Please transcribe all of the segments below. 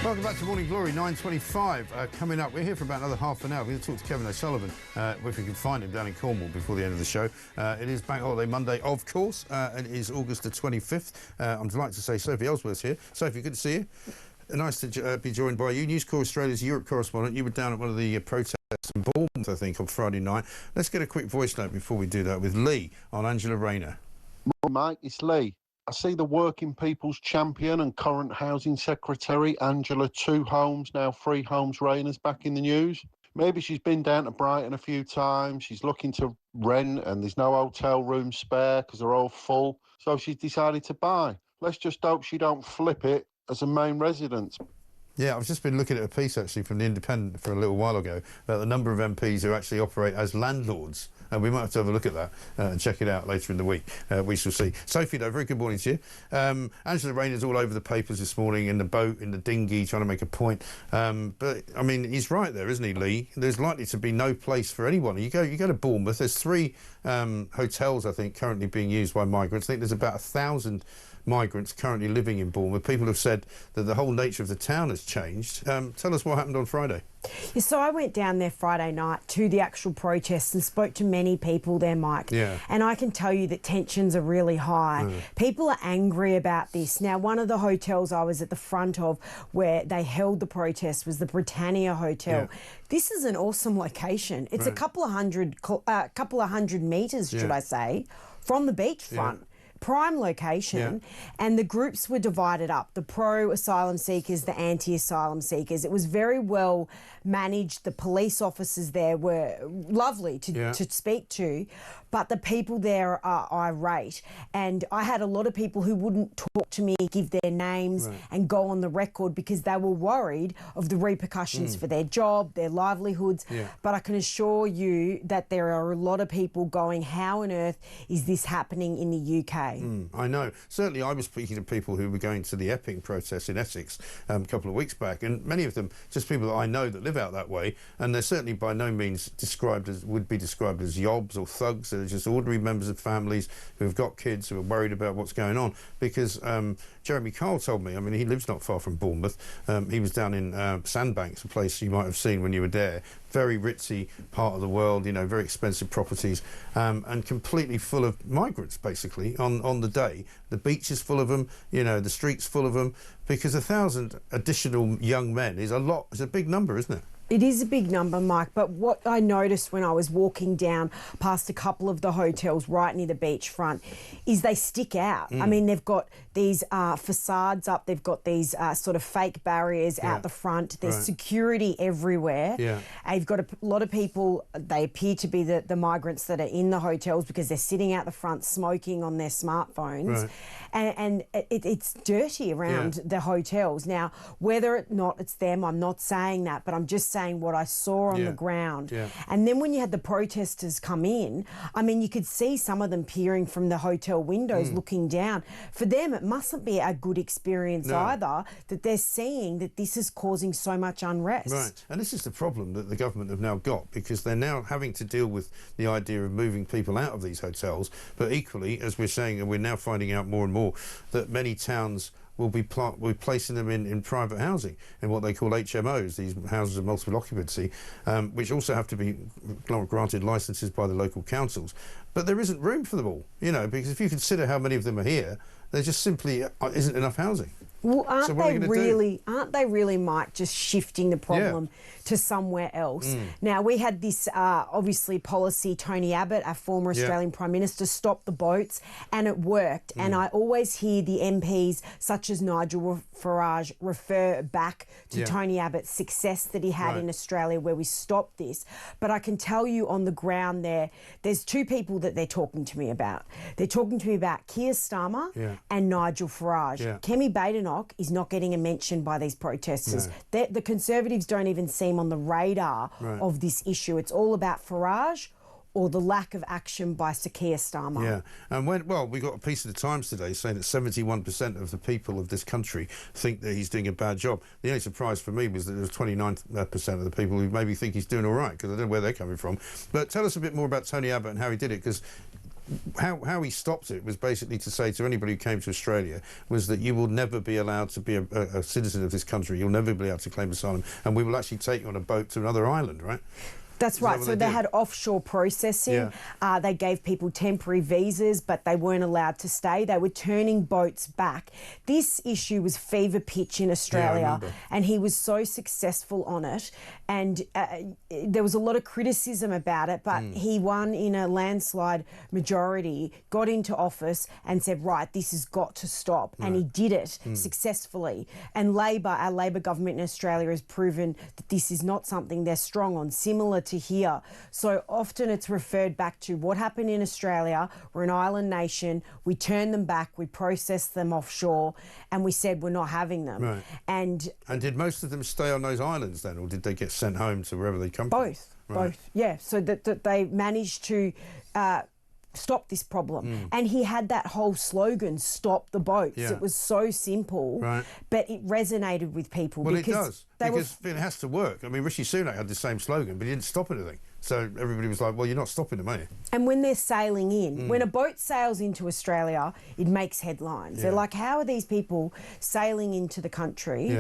Welcome back to Morning Glory, 9:25. Coming up, we're here for about another half an hour. We're going to talk to Kevin O'Sullivan, if we can find him down in Cornwall before the end of the show. It is Bank Holiday Monday, of course. It is August the 25th. I'm delighted to say Sophie Elsworth's here. Sophie, good to see you. Nice to be joined by you. News Corp Australia's Europe correspondent. You were down at one of the protests in Bournemouth, I think, on Friday night. Let's get a quick voice note before we do that with Lee on Angela Rayner. Morning, mate. It's Lee. I see the working people's champion and current housing secretary, Angela Two Homes, now Three Homes Rayner's back in the news. Maybe she's been down to Brighton a few times. She's looking to rent and there's no hotel rooms spare because they're all full. So she's decided to buy. Let's just hope she don't flip it as a main residence. Yeah, I've just been looking at a piece actually from The Independent for a little while ago about the number of MPs who actually operate as landlords. We might have to have a look at that and check it out later in the week. We shall see. Sophie, though, very good morning to you. Angela Rayner's all over the papers this morning in the boat, in the dinghy, trying to make a point. But, I mean, he's right there, isn't he, Lee? There's likely to be no place for anyone. You go to Bournemouth, there's 3 hotels, I think, currently being used by migrants. I think there's about 1,000 migrants currently living in Bournemouth. People have said that the whole nature of the town has changed. Tell us what happened on Friday. Yeah, so I went down there Friday night to the actual protests and spoke to many people there, Mike. Yeah. And I can tell you that tensions are really high. People are angry about this. Now, one of the hotels I was at the front of where they held the protest was the Britannia Hotel. Yeah. This is an awesome location. It's a couple of hundred metres, should I say, from the beachfront. Yeah. Prime location, and the groups were divided up, the pro-asylum seekers, the anti-asylum seekers. It was very well managed. The police officers there were lovely to speak to, but the people there are irate. And I had a lot of people who wouldn't talk to me, give their names and go on the record because they were worried of the repercussions for their job, their livelihoods. But I can assure you that there are a lot of people going, how on earth is this happening in the UK? I know. Certainly I was speaking to people who were going to the Epping protests in Essex a couple of weeks back, and many of them just people that I know that live out that way, and they're certainly by no means would be described as yobs or thugs. They're just ordinary members of families who have got kids who are worried about what's going on. Because Jeremy Kyle told me, I mean, he lives not far from Bournemouth. He was down in Sandbanks, a place you might have seen when you were there. Very ritzy part of the world, you know, very expensive properties, and completely full of migrants, basically, on the day. The beach is full of them, you know, the streets full of them, because 1,000 additional young men is a lot. It's a big number, isn't it? It is a big number, Mike, but what I noticed when I was walking down past a couple of the hotels right near the beachfront is they stick out. I mean, they've got these facades up, they've got these sort of fake barriers out the front, there's security everywhere. You've got a lot of people, they appear to be the migrants that are in the hotels because they're sitting out the front smoking on their smartphones. And it's dirty around the hotels. Now, whether or not it's them, I'm not saying that, but I'm just saying what I saw on the ground. And then when you had the protesters come in, I mean, you could see some of them peering from the hotel windows looking down. For them, it mustn't be a good experience either, that they're seeing that this is causing so much unrest. Right, and this is the problem that the government have now got, because they're now having to deal with the idea of moving people out of these hotels, but equally, as we're saying, and we're now finding out more and more, that many towns will be placing them in private housing, in what they call HMOs, these houses of multiple occupancy, which also have to be granted licences by the local councils. But there isn't room for them all, you know, because if you consider how many of them are here, there just simply isn't enough housing. Well, aren't they really, Mike, just shifting the problem to somewhere else? Now, we had this, obviously, policy, Tony Abbott, our former Australian Prime Minister, stopped the boats, and it worked. And I always hear the MPs, such as Nigel Farage, refer back to Tony Abbott's success that he had in Australia where we stopped this. But I can tell you on the ground there's 2 people that they're talking to me about. They're talking to me about Keir Starmer and Nigel Farage. Kemi Badenoch is not getting a mention by these protesters. The Conservatives don't even seem on the radar of this issue. It's all about Farage or the lack of action by Keir Starmer. Yeah, and we got a piece of the Times today saying that 71% of the people of this country think that he's doing a bad job. The only surprise for me was that there was 29% of the people who maybe think he's doing all right, because I don't know where they're coming from. But tell us a bit more about Tony Abbott and how he did it, because how he stopped it was basically to say to anybody who came to Australia was that you will never be allowed to be a citizen of this country. You'll never be able to claim asylum, and we will actually take you on a boat to another island, right? That's right. So they had offshore processing. Yeah. They gave people temporary visas, but they weren't allowed to stay. They were turning boats back. This issue was fever pitch in Australia, and he was so successful on it. And there was a lot of criticism about it, but he won in a landslide majority, got into office and said, right, this has got to stop. And he did it successfully. And Labor, our Labor government in Australia, has proven that this is not something they're strong on, similar to here. So often it's referred back to what happened in Australia. We're an island nation. We turned them back. We processed them offshore, and we said we're not having them. Right. And did most of them stay on those islands then, or did they get sent home to wherever they come from? Both. Yeah. So that they managed to stop this problem. And he had that whole slogan, "Stop the boats." Yeah. It was so simple, but it resonated with people. Well, because it does, because it has to work. I mean, Rishi Sunak had the same slogan, but he didn't stop anything. So everybody was like, well, you're not stopping them, are you? And when they're sailing in, when a boat sails into Australia, it makes headlines. They're like, how are these people sailing into the country,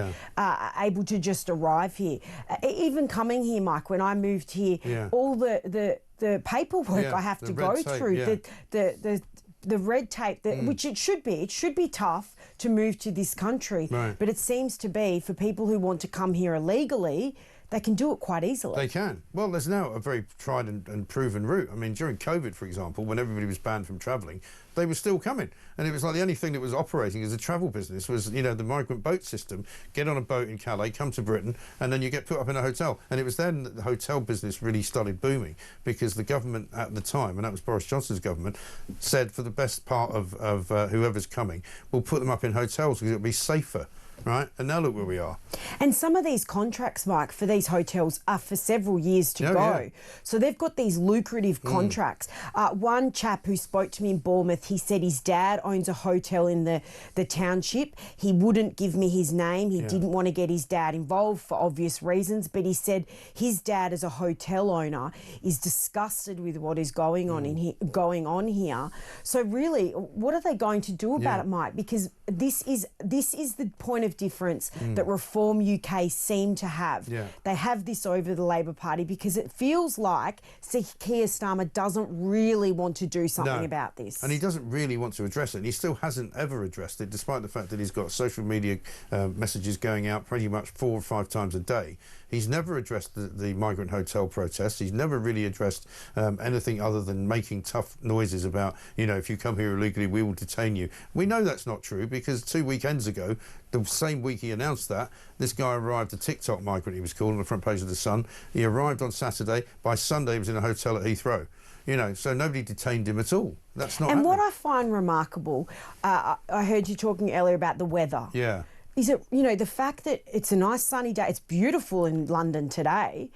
able to just arrive here? Even coming here, Mike, when I moved here, all the paperwork I have to go through, the red tape, which it should be tough to move to this country. But it seems to be, for people who want to come here illegally, they can do it quite easily. They can. Well, there's now a very tried and proven route. I mean, during COVID, for example, when everybody was banned from travelling, they were still coming. And it was like the only thing that was operating as a travel business was, you know, the migrant boat system. Get on a boat in Calais, come to Britain, and then you get put up in a hotel. And it was then that the hotel business really started booming, because the government at the time, and that was Boris Johnson's government, said for the best part of whoever's coming, we'll put them up in hotels because it'll be safer. Right, and now look where we are. And some of these contracts, Mike, for these hotels are for several years to go. Yeah. So they've got these lucrative contracts. One chap who spoke to me in Bournemouth, he said his dad owns a hotel in the township. He wouldn't give me his name. He didn't want to get his dad involved for obvious reasons, but he said his dad, as a hotel owner, is disgusted with what is going on here. So really, what are they going to do about it, Mike? Because this is the point of difference that Reform UK seem to have. They have this over the Labor Party because it feels like Keir Starmer doesn't really want to do something about this. And he doesn't really want to address it. And he still hasn't ever addressed it, despite the fact that he's got social media messages going out pretty much 4 or 5 times a day. He's never addressed the migrant hotel protests. He's never really addressed anything other than making tough noises about, you know, if you come here illegally, we will detain you. We know that's not true, because 2 weekends ago, the same week he announced that, this guy arrived, a TikTok migrant he was called, on the front page of The Sun. He arrived on Saturday. By Sunday, he was in a hotel at Heathrow. You know, so nobody detained him at all. That's not happening. What I find remarkable, I heard you talking earlier about the weather. Yeah. Is it, you know, the fact that it's a nice sunny day, it's beautiful in London today,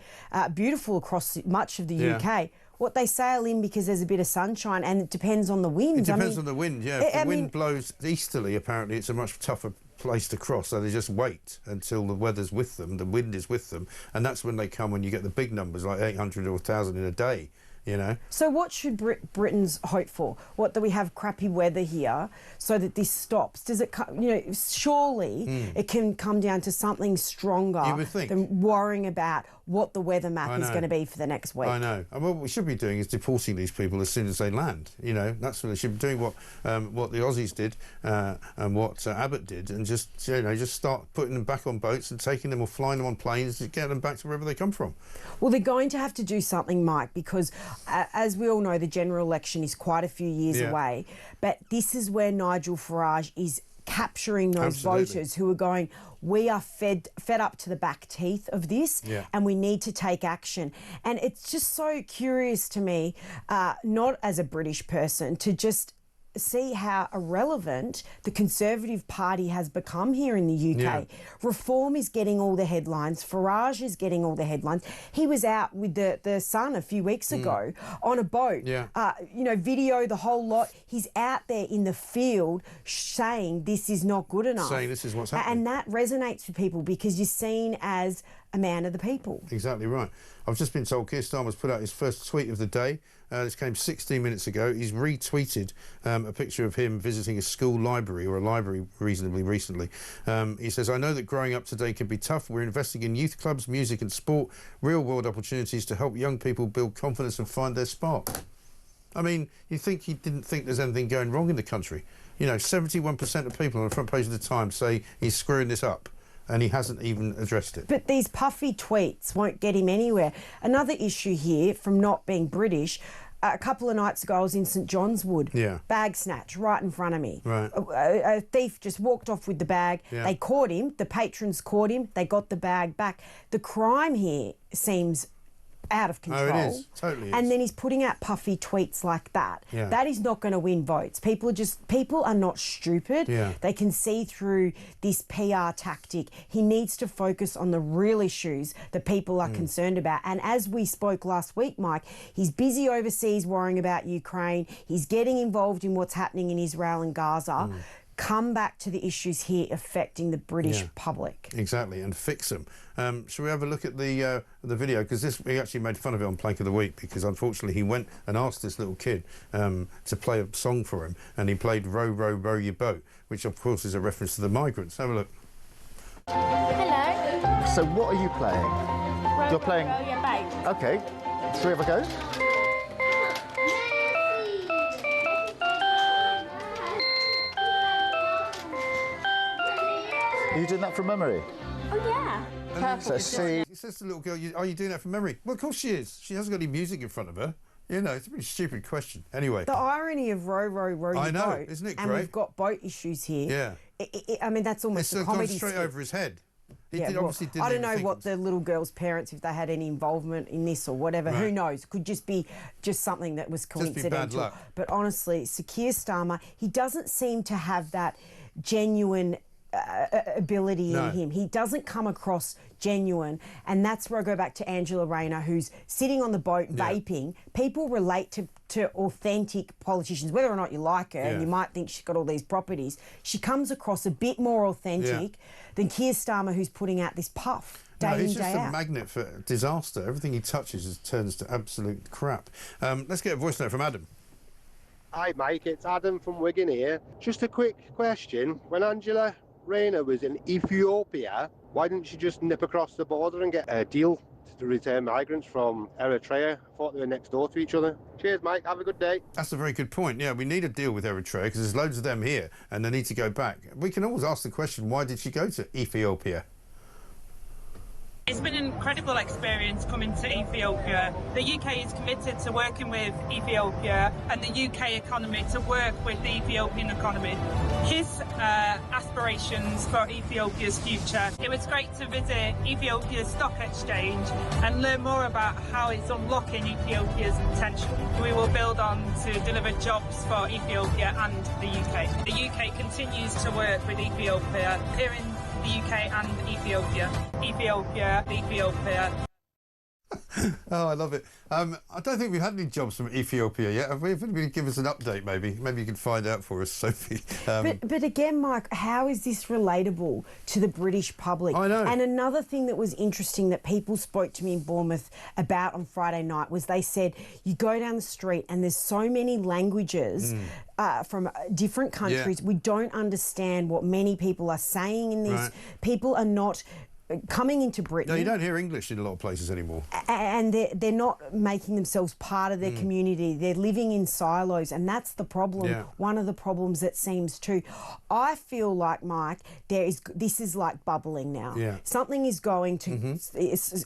beautiful across much of the UK. What, they sail in because there's a bit of sunshine, and it depends on the wind. It depends on the wind, yeah. If the wind blows easterly, apparently it's a much tougher place to cross, so they just wait until the weather's with them, the wind is with them, and that's when they come, when you get the big numbers, like 800 or 1,000 in a day. You know. So what should Britons hope for? What, that we have crappy weather here so that this stops? Does it, you know, surely it can come down to something stronger than worrying about what the weather map is going to be for the next week. I know. And what we should be doing is deporting these people as soon as they land. You know, that's what they should be doing. What the Aussies did and what Abbott did, and just start putting them back on boats and taking them or flying them on planes to get them back to wherever they come from. Well, they're going to have to do something, Mike, because as we all know, the general election is quite a few years away. But this is where Nigel Farage is capturing those voters who are going, we are fed up to the back teeth of this, and we need to take action. And it's just so curious to me, not as a British person, to just see how irrelevant the Conservative Party has become here in the UK. Reform is getting all the headlines. Farage is getting all the headlines. He was out with the Sun a few weeks ago on a boat. You know, video, the whole lot. He's out there in the field saying this is not good enough. Saying this is what's happening. And that resonates with people because you're seen as a man of the people. Exactly right. I've just been told Keir Starmer's put out his first tweet of the day. This came 16 minutes ago. He's retweeted a picture of him visiting a school library, or a library reasonably recently. He says, "I know that growing up today can be tough. We're investing in youth clubs, music and sport, real-world opportunities to help young people build confidence and find their spark." I mean, you think he didn't think there's anything going wrong in the country. You know, 71% of people on the front page of the Times say he's screwing this up, and he hasn't even addressed it. But these puffy tweets won't get him anywhere. Another issue here from not being British, a couple of nights ago I was in St John's Wood. Yeah. Bag snatch right in front of me. Right. A thief just walked off with the bag. Yeah. They caught him. The patrons caught him. They got the bag back. The crime here seems out of control. Oh, it is. Totally is. And then he's putting out puffy tweets like that. Yeah. That is not going to win votes. People are not stupid. Yeah. They can see through this PR tactic. He needs to focus on the real issues that people are concerned about. And as we spoke last week, Mike, he's busy overseas worrying about Ukraine. He's getting involved in what's happening in Israel and Gaza. Come back to the issues here affecting the British public. Exactly, and fix them. Shall we have a look at the video? Because we actually made fun of it on Plank of the Week, because unfortunately he went and asked this little kid to play a song for him, and he played Row, Row, Row Your Boat, which of course is a reference to the migrants. Have a look. Hello. So what are you playing? Row, You're playing... row your boat. Okay. Shall we have a go? Are you doing that from memory? Oh, yeah. And So see... He says to the little girl, "Are you doing that from memory?" Well, of course she is. She hasn't got any music in front of her. You know, it's a pretty stupid question. Anyway. The irony of row, row, row your I know, boat. isn't it And great? we've got boat issues here. Yeah. I mean, that's almost It's a gone comedy straight skit. over his head. He Yeah, well, obviously didn't I don't even know think what it was- the little girl's parents, if they had any involvement in this or whatever. Who Right. knows? Could just be something that was be bad coincidental. luck. But honestly, Sir Keir Starmer, he doesn't seem to have that genuine ability No. in him. He doesn't come across genuine, and that's where I go back to Angela Rayner, who's sitting on the boat vaping. People relate to authentic politicians, whether or not you like her, and you might think she's got all these properties. She comes across a bit more authentic than Keir Starmer, who's putting out this puff day in, he's day just a out. magnet for disaster. Everything he touches turns to absolute crap. Let's get a voice note from Adam. Hi Mike, it's Adam from Wigan here. Just a quick question. When Angela Rayner was in Ethiopia, why didn't she just nip across the border and get a deal to return migrants from Eritrea? I thought they were next door to each other. Cheers Mike, have a good day. That's a very good point. Yeah, we need a deal with Eritrea because there's loads of them here and they need to go back. We can always ask the question, why did she go to Ethiopia? It's been an incredible experience coming to Ethiopia. The UK is committed to working with Ethiopia and the UK economy to work with the Ethiopian economy. His aspirations for Ethiopia's future. It was great to visit Ethiopia's stock exchange and learn more about how it's unlocking Ethiopia's potential. We will build on to deliver jobs for Ethiopia and the UK. The UK continues to work with Ethiopia here in the UK and Ethiopia. Ethiopia. Oh, I love it. I don't think we've had any jobs from Ethiopia yet. Have we? If anybody give us an update, maybe you can find out for us, Sophie. But again, Mike, how is this relatable to the British public? I know. And another thing that was interesting that people spoke to me in Bournemouth about on Friday night was they said you go down the street and there's so many languages from different countries. We don't understand what many people are saying in this. Right. People are not coming into Britain. No, you don't hear English in a lot of places anymore. And they're not making themselves part of their community. They're living in silos, and that's the problem. Yeah. One of the problems that seems to. I feel like, Mike, this is like bubbling now. Yeah. Something is going to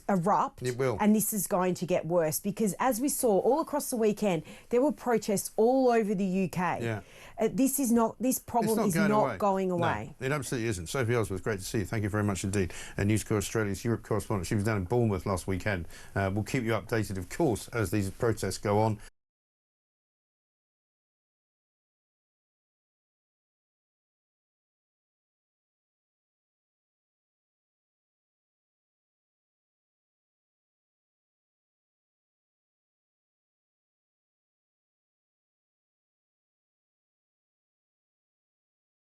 erupt. It will. And this is going to get worse because, as we saw all across the weekend, there were protests all over the UK. Yeah. This problem is not going away. No, it absolutely isn't. Sophie Elsworth, great to see you. Thank you very much indeed. News Corp Australia's Europe correspondent. She was down in Bournemouth last weekend. We'll keep you updated, of course, as these protests go on.